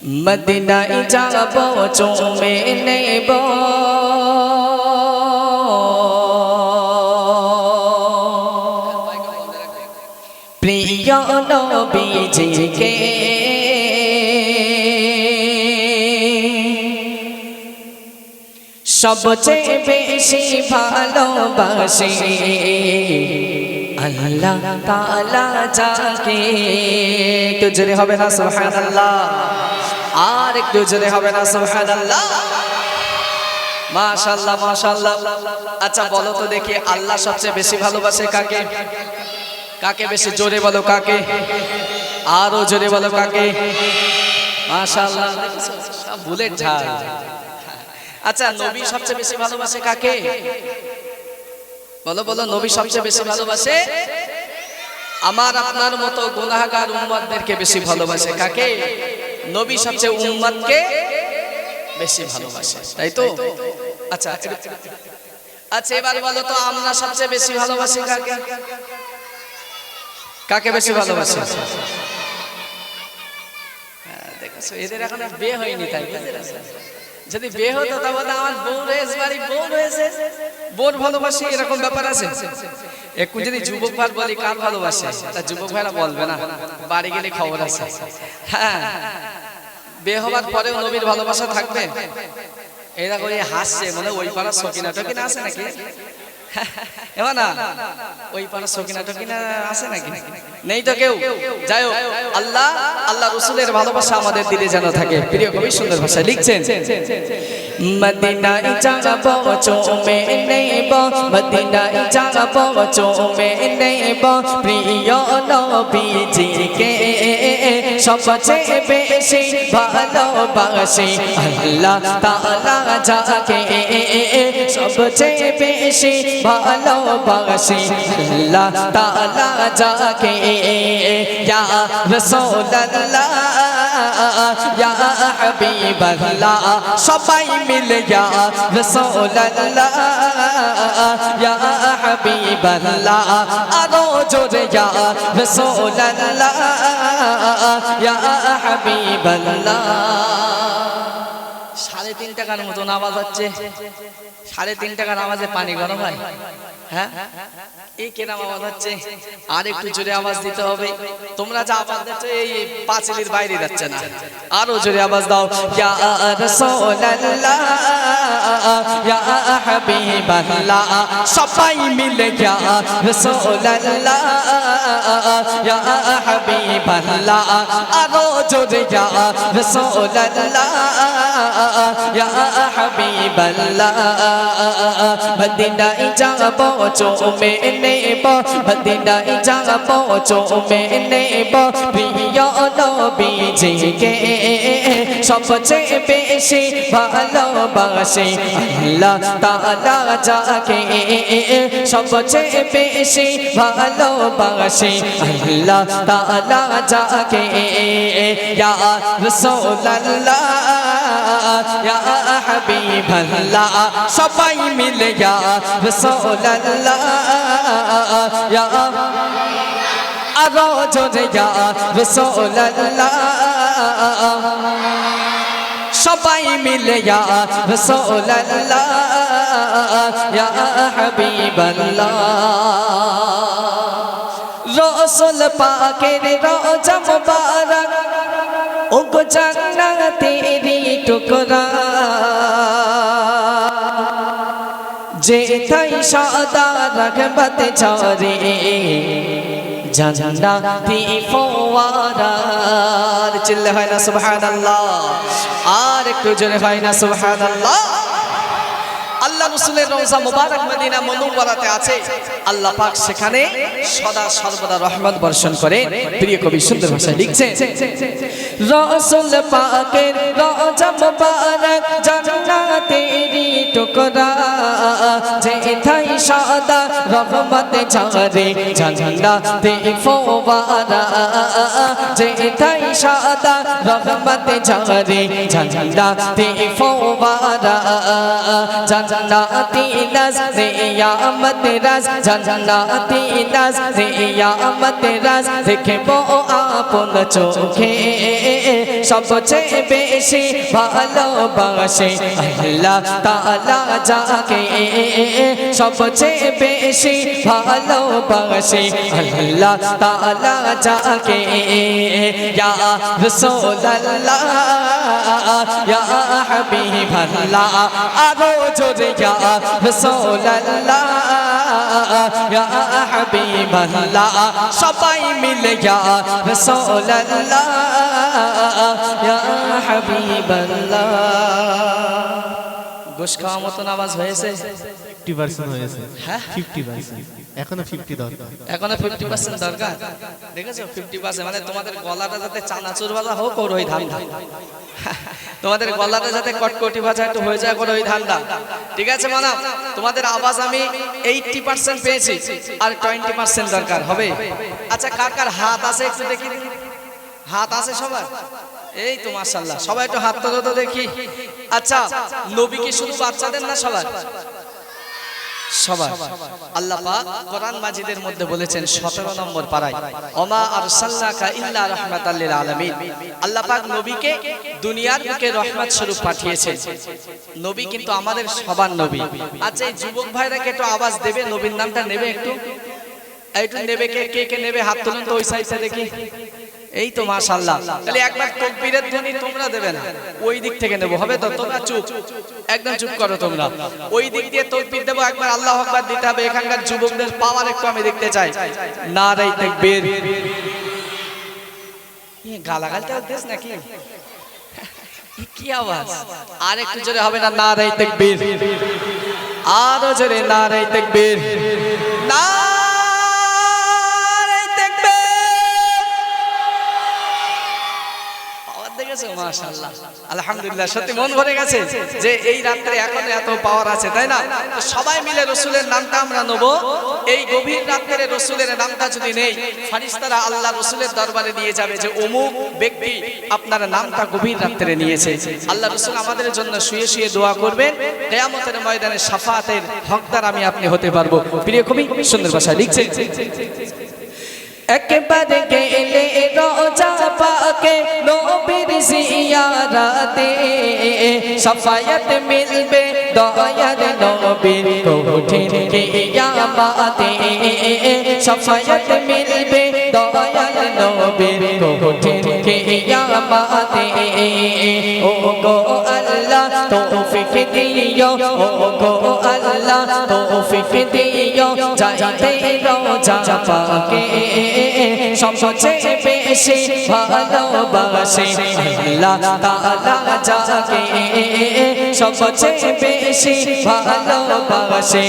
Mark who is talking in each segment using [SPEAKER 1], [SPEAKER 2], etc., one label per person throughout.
[SPEAKER 1] মদিনায় যাব চুমে নেব প্রিয় নবীজিকে সবচেয়ে বেশি ভালোবাসি আল্লাহ তাআলা যাকে। একটু জোরে হবে না সুবহানাল্লাহ? আর একটু জোরে হবে না সুবহানাল্লাহ? মাশাআল্লাহ মাশাআল্লাহ। আচ্ছা বলো তো দেখি আল্লাহ সবচেয়ে বেশি ভালোবাসে কাকে? কাকে বেশি? জোরে বলো কাকে? আরো জোরে বলো কাকে? মাশাআল্লাহ, সব বুলেট ঝাল। আচ্ছা নবী সবচেয়ে বেশি ভালোবাসে কাকে? বলো বলো, নবী সবচেয়ে বেশি ভালোবাসে আমার আপনার মতো গুনাহগার উম্মতদেরকে বেশি ভালোবাসে। কাকে? নবী সবচেয়ে উম্মতকে বেশি ভালোবাসে, তাই তো? আচ্ছা আচ্ছা এবার বলো তো আমরা সবচেয়ে বেশি ভালোবাসি কাকে? কাকে বেশি ভালোবাসে? দেখছো এদের এখন বিয়ে হয়নি, তাই যদি বিয়ে হতো তাহলে আমার বউ রয়েছে, বাড়ি বউ রয়েছে, বোর ভালোবাসি, এরকম ব্যাপার আছে। একটু যদি যুবক ভাই বলি কার ভালোবাসে, তা যুবক ভাইরা বলবে না, বাড়ি গেলে খবর আছে। হ্যাঁ, বিয়ে হবার পরেও নবীর ভালোবাসা থাকবে। এরা করে হাসছে, মানে ওই পাড়া সকিনা টকিনা আছে নাকি? এবার না ওই পাড়া সকিনা টকিনা আছে নাকি? নেই তো কেউ। যাই হোক, আল্লাহ আল্লাহ রাসূলের ভালোবাসা আমাদের দিলে যেন থাকে। প্রিয় কবি সুন্দর ভাষায় লিখছেন, মদিনায় যাব চুমে নেব, মদিনায় যাব চুমে নেব প্রিয় নবীজিকে সবচেয়ে বেশি ভালোবাসি আল্লাহ তাআলা যাকে। সবচেয়ে বেশি ভালোবাসি আল্লাহ তাআলা যাকে। ইয়া রাসূলুল্লাহ ইয়া হাবিবাল্লাহ, সবাই মিলে ইয়া রাসূলুল্লাহ ইয়া হাবিবাল্লাহ, আরো জোরে ইয়া রাসূলুল্লাহ ইয়া হাবিবাল্লাহ। 3.5 টাকার মতন আওয়াজ হচ্ছে। 3.5 টাকার আওয়াজে পানি গরম হয়? হ্যাঁ, এই কেরাম আওয়াজ হচ্ছে। আর একটু জোরে আওয়াজ দিতে হবে। তোমরা যা আওয়াজ দিচ্ছ এই পাঁচিলের বাইরে যাচ্ছে না, আরো জোরে আওয়াজ দাও। ইয়া রাসূলুল্লাহ ইয়া হাবিবাল্লাহ, সবাই মিলে ইয়া রাসূলুল্লাহ ইয়া হাবিবাল্লাহ, আরো জোরে ইয়া রাসূলুল্লাহ ইয়া হাবিবাল্লাহ। মদিনায় যাব চুমে নেব, মদিনায় যাব চুমে নেব প্রিয় নবীজিকে সবচেয়ে বেশি ভালোবাসি আল্লাহ তাআলা যাকে। সবচেয়ে বেশি ভালোবাসি আল্লাহ তাআলা যাকে। ইয়া রাসূলুল্লাহ ইয়া হাবিবাল্লাহ, সবাই মিলে ইয়া রাসূলুল্লাহ ইয়া, আরো জোরে ইয়া রাসূলুল্লাহ, সবাই মিলে ইয়া রাসূলুল্লাহ ইয়া হাবিবাল্লাহ। রাসূল পাকের রওজা মুবারক ও গো জান্নাতেরি টুকরা, যেথায় সদা রহমত ঝরে জান্নাতি ফওয়ারা। চিল্লা হয় না সুবহানাল্লাহ? আর একটু জোরে হয় না সুবহানাল্লাহ? আল্লাহ রাসূলের রওজা মুবারক মদিনা মুনাওয়ারাতে আছে। আল্লাহ পাক সেখানে সদা সর্বদা রহমত বর্ষণ করে। প্রিয় কবি সুন্দর ভাষায় লিখছেন, রাসূল পাকের রওজা মুবারক জান্নাতেরি টুকরা, যেথায় সদা রহমত ঝরে জান্নাতে ফওয়ারা, যেথায় সদা রহমত ঝরে জান্নাতে ফওয়ারা। জান্নাত জান্নাতি নিয়ামত রাজ জান্নাতি নিয়ামত রাজ দেখবো আপন চোখে সবচেয়ে বেশি ভালোবাসে আল্লাহ তাআলা যাকে সবচেয়ে বেশি ভালোবাসে আল্লাহ তাআলা যাকে ইয়া রাসূলুল্লাহ ইয়া হাবিবাল্লাহ আরো জোরে ইয়া রাসূলুল্লাহ ইয়া হাবিবাল্লাহ সবাই মিলে ইয়া রাসূলুল্লাহ ইয়া হাবিবাল্লাহ গোশ খাওয়ার মতন আওয়াজ হয়েছে
[SPEAKER 2] 50% হয়েছে
[SPEAKER 1] হ্যাঁ
[SPEAKER 2] 50% এখনো 50 দরকার
[SPEAKER 1] এখনো 50% দরকার দেখেছো 50% মানে তোমাদের গলাটা যাতে চানাচুর ভাজা হোক ওর ওই ধান্দা তোমাদের গলাটা যাতে কটকটি ভাজা একটু হয়ে যায় ওর ওই ধান্দা ঠিক আছে মানা তোমাদের আওয়াজ আমি 80% পেয়েছি আর 20% দরকার হবে আচ্ছা কার কার হাত আছে একটু দেখি হাত আছে সবার এই তো মাশাআল্লাহ সবাই একটু হাত তোলো তো দেখি আচ্ছা নবী কি শুধু বাচ্চাদের না সবার সবার আল্লাহ পাক কোরআন মাজিদের মধ্যে বলেছেন 17 নম্বর পারায় ওমা আরসালনাকা ইল্লা রাহমাতাল লিল আলামিন আল্লাহ পাক নবীকে দুনিয়ার বুকে রহমত স্বরূপ পাঠিয়েছেন নবী কিন্তু আমাদের সবার নবী আচ্ছা এই যুবক ভাইরা কে একটু আওয়াজ দেবে নবীর নামটা নেবে একটু একটু নেবে কে কে নেবে হাত তুলুন তো ওই সাইডে দেখি এই তো মাশাআল্লাহ তাহলে একবার তাকবীরের ধ্বনি তোমরা দেবে না ওই দিক থেকে নেব হবে তো তোমরা চুপ একদম চুপ করো তোমরা ওই দিক দিয়ে তাকবীর দেব একবার আল্লাহু আকবার দিতে হবে এখানকার যুবকদের পাওয়ার একটু আমি দেখতে চাই নারে তাকবীর এই গালাগালটা দেশ নাকি কি আওয়াজ আর একটু জোরে হবে না নারে তাকবীর আরো জোরে নারে তাকবীর না মাশাআল্লাহ আলহামদুলিল্লাহ সত্যি মন ভরে গেছে যে এই রাতে এখনো এত পাওয়ার আছে তাই না তো সবাই মিলে রাসূলের নামটা আমরা নেব এই গভীর রাতে রাসূলের নামটা যদি নেই ফেরেশতারা আল্লাহ রাসূলের দরবারে নিয়ে যাবে যে অমুক ব্যক্তি আপনার নামটা গভীর রাতে নিয়েছে আল্লাহ রাসূল আমাদের জন্য শুয়ে শুয়ে দোয়া করবেন কিয়ামতের ময়দানে শাফাআতের হকদার আমি আপনি হতে পারবো প্রিয় কবি সুন্দর ভাষায় লিখছেন একবার গেলে রোজা পাকে নবীর জিয়ারতে শাফায়াত মিলবে দয়ার নবীর কঠিন কিয়ামতে শাফায়াত মিলবে দয়ার নবীর কঠিন কিয়ামতে ও গো আল্লাহ তৌফিক দিও ও গো আল্লাহ তৌফিক দিও যাইতে রোজা পাকে সবচেয়ে বেশি ভালোবাসে আল্লাহ তাআলা যাকে সবচেয়ে বেশি ভালোবাসে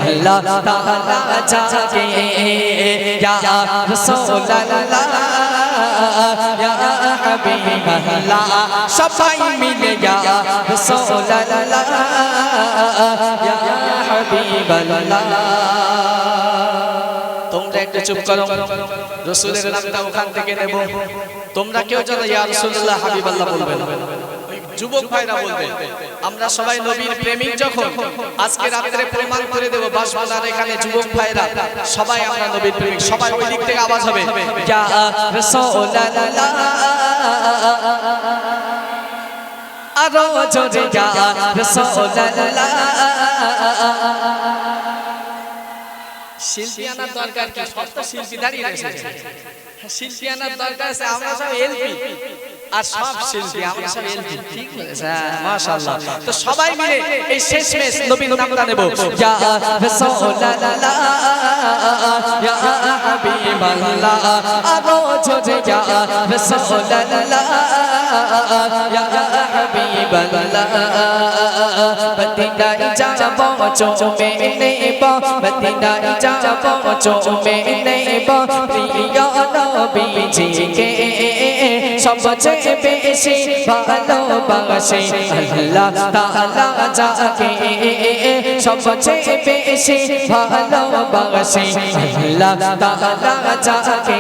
[SPEAKER 1] আল্লাহ তাআলা যাকে ইয়া রাসূলুল্লাহ ইয়া হাবিবাল্লাহ সবাই মিলে ইয়া রাসূলুল্লাহ ইয়া হাবিবাল্লাহ তোমরা একটু চুপ করো রাসূলের নামটা ওখান থেকে নেব তোমরা কেউ যেন ইয়া রাসূলুল্লাহ হাবিবাল্লাহ বলবে না যুবক ভাইরা বলবে আমরা সবাই নবীর প্রেমিক যখন আজকে রাতে প্রমাণ করে দেব বাসবাজার এখানে যুবক ভাইরা সবাই আমরা নবীর প্রেমিক সবাই ওই দিক থেকে আওয়াজ হবে ইয়া রাসূলুল্লাহ আরো জোরে ইয়া রাসূলুল্লাহ শিল্পী আনার দরকার কি সব তো শিল্পী দাঁড়িয়ে রয়েছে শিল্পী আনার দরকার আছে আমরা সব এলপি আর সব শিল্পী আমরা সব এলপি ঠিক বলেছে মাশাআল্লাহ তো সবাই মিলে এই শেষমেশ নবীর নামটা নেব ইয়া রাসূলুল্লাহ ইয়া হাবিবাল্লাহ আরো জোরে ইয়া রাসূলুল্লাহ ইয়া হাবিবাল্লাহ মদিনায় যাব চুমে নেব মদিনায় যাব চুমে নেব প্রিয় নবীজিকে সবচেয়ে বেশি ভালোবাসে আল্লাহ তাআলা যাকে সবচেয়ে বেশি ভালোবাসে আল্লাহ তাআলা যাকে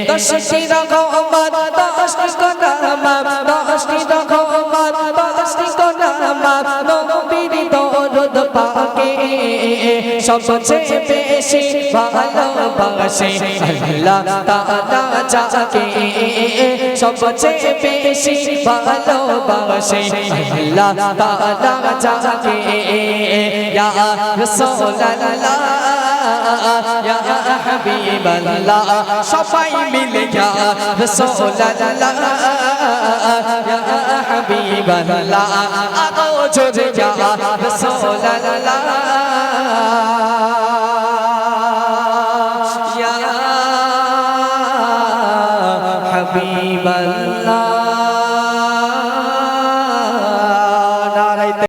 [SPEAKER 1] দশটি রকমার দশটি করামার দশটি রকমার দশটি করামার নবীর দরদ
[SPEAKER 3] সবচেয়ে বেশি ভালোবাসে আল্লাহ তাআলা যাকে সবচেয়ে বেশি ভালোবাসে আল্লাহ তাআলা যাকে ইয়া রাসূলুল্লাহ ইয়া হাবিবাল্লাহ সবাই মিলে ইয়া রাসূলুল্লাহ ইয়া হাবিবাল্লাহ আরো জোরে ইয়া রাসূলুল্লাহ ইয়া হাবিবাল্লাহ